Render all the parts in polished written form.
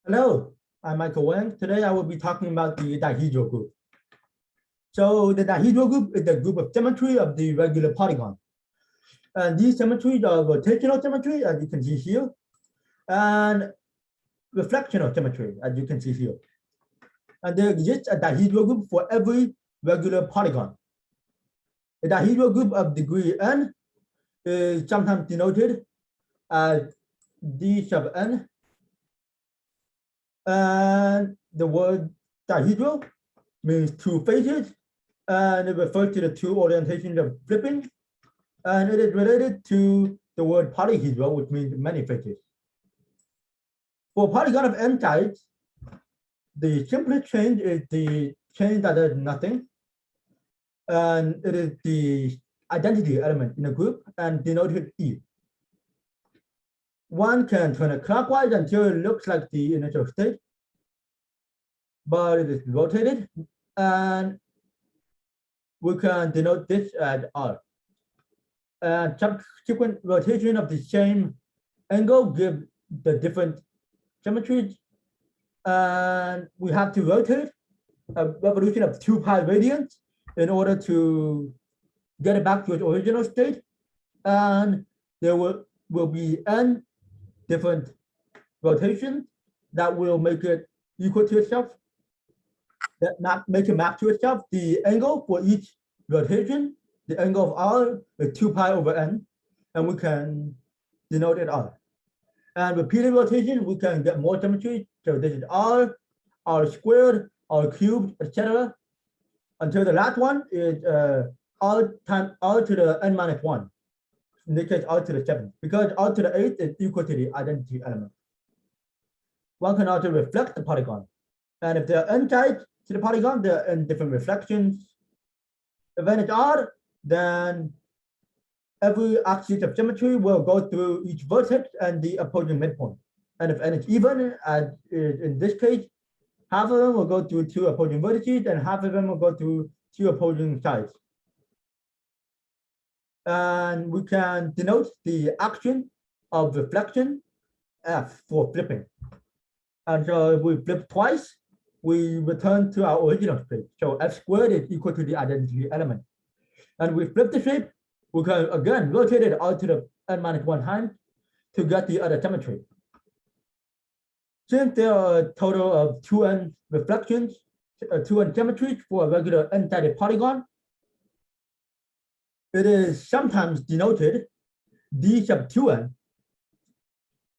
Hello, I'm Michael Wang. Today I will be talking about the dihedral group. So the dihedral group is the group of symmetry of the regular polygon. And these symmetries are rotational symmetry, as you can see here, and reflectional symmetry, as you can see here. And there exists a dihedral group for every regular polygon. The dihedral group of degree n is sometimes denoted as d sub n. And the word dihedral means two faces, and it refers to the two orientations of flipping, and it is related to the word polyhedral, which means many faces. For polygon of n sides, the simplest change is the change that is nothing, and it is the identity element in the group and denoted E. One can turn it clockwise until it looks like the initial state, but it is rotated, and we can denote this as R. And subsequent rotation of the same angle give the different symmetries. And we have to rotate a revolution of 2 pi radians in order to get it back to its original state. And there will be n different rotations that will make it equal to itself, that make it map to itself. The angle for each rotation, the angle of R is 2 pi over n, and we can denote it R. And repeated rotation, we can get more symmetry. So this is R, R squared, R cubed, etc. Until the last one is R times R to the n minus 1. In this case, R to the 7th, because R to the 8th is equal to the identity element. One can also reflect the polygon. And if there are n sides to the polygon, there are n different reflections. If n is R, then every axis of symmetry will go through each vertex and the opposing midpoint. And if n is even, as in this case, half of them will go through 2 opposing vertices and half of them will go through 2 opposing sides. And we can denote the action of reflection F for flipping. And so if we flip twice, we return to our original state. So F squared is equal to the identity element. And we flip the shape, we can again rotate it out to the n minus 1 times to get the other symmetry. Since there are a total of 2n reflections, 2n symmetries for a regular n-sided polygon, it is sometimes denoted d sub 2n,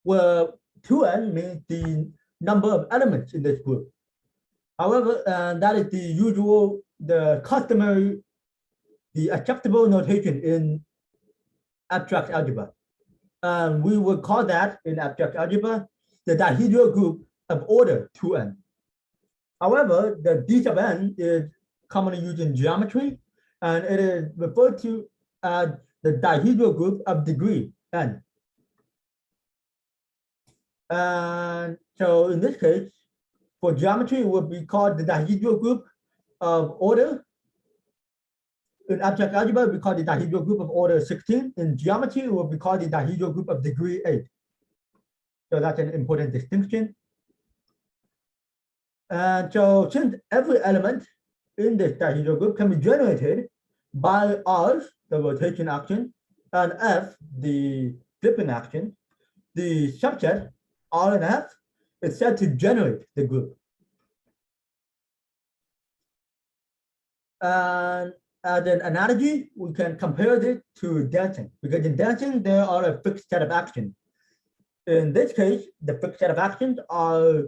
where 2n means the number of elements in this group. However, that is the usual, the customary, the acceptable notation in abstract algebra. We would call that in abstract algebra the dihedral group of order 2n. However, the d sub n is commonly used in geometry, and it is referred to as the dihedral group of degree n. And so in this case, for geometry, it would be called the dihedral group of order. In abstract algebra, we call the dihedral group of order 16. In geometry, it will be called the dihedral group of degree 8. So that's an important distinction. And so since every element in this dihedral group can be generated by R, the rotation action, and F, the flipping action, the subset R and F is said to generate the group. And as an analogy, we can compare this to dancing, because in dancing, there are a fixed set of actions. In this case, the fixed set of actions are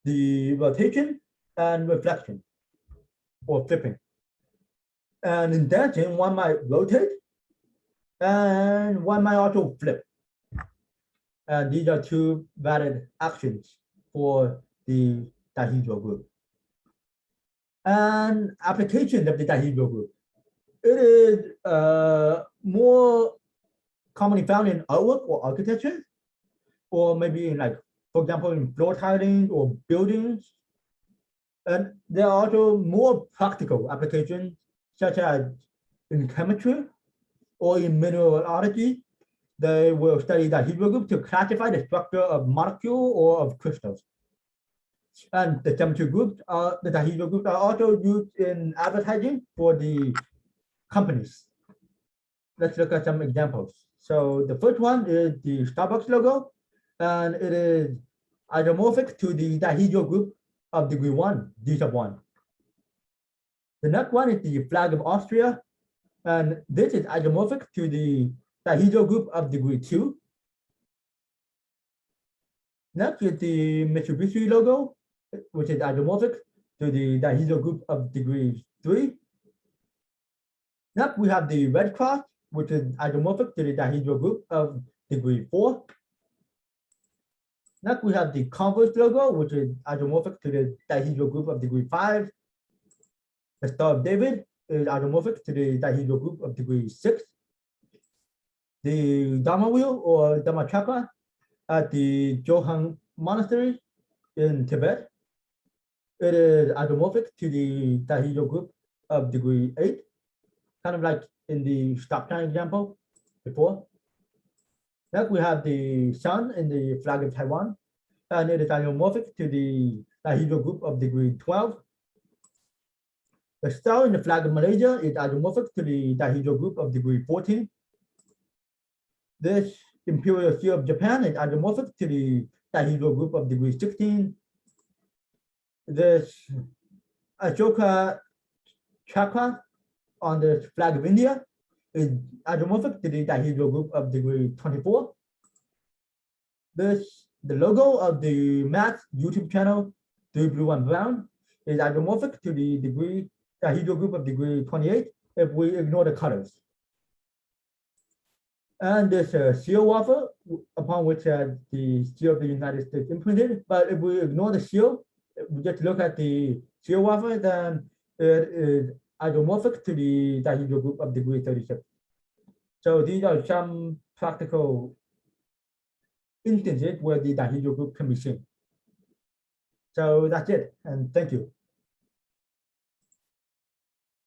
the rotation and reflection, or flipping. And in dancing, one might rotate, and one might also flip. And these are 2 valid actions for the dihedral group. And application of the dihedral group. It is more commonly found in artwork or architecture, or maybe in, like, for example, in floor tiling or buildings. And there are also more practical applications, such as in chemistry or in mineralogy. They will study the dihedral group to classify the structure of molecule or of crystals. And the temperature groups are the dihedral groups are also used in advertising for the companies. Let's look at some examples. So the first one is the Starbucks logo, and it is isomorphic to the dihedral group of degree 1, D sub 1. The next one is the flag of Austria, and this is isomorphic to the dihedral group of degree 2. Next is the Mitsubishi logo, which is isomorphic to the dihedral group of degree 3. Next, we have the Red Cross, which is isomorphic to the dihedral group of degree 4. Next, we have the Converse logo, which is isomorphic to the dihedral group of degree 5. The Star of David is isomorphic to the dihedral group of degree 6. The Dharma wheel or Dharma chakra at the Johan Monastery in Tibet, it is isomorphic to the dihedral group of degree 8, kind of like in the stop sign example before. Next, we have the sun in the flag of Taiwan, and it is isomorphic to the dihedral group of degree 12. The star in the flag of Malaysia is isomorphic to the dihedral group of degree 14. This imperial seal of Japan is isomorphic to the dihedral group of degree 16. This Ashoka chakra on the flag of India is isomorphic to the dihedral group of degree 24. The logo of the Max YouTube channel, 3 Blue and Brown, is isomorphic to the dihedral group of degree 28 if we ignore the colors. And this seal wafer, upon which the seal of the United States imprinted. But if we ignore the seal, we just look at the seal wafer, then it is isomorphic to the dihedral group of degree 36. So these are some practical instances where the dihedral group can be seen. So that's it, and thank you.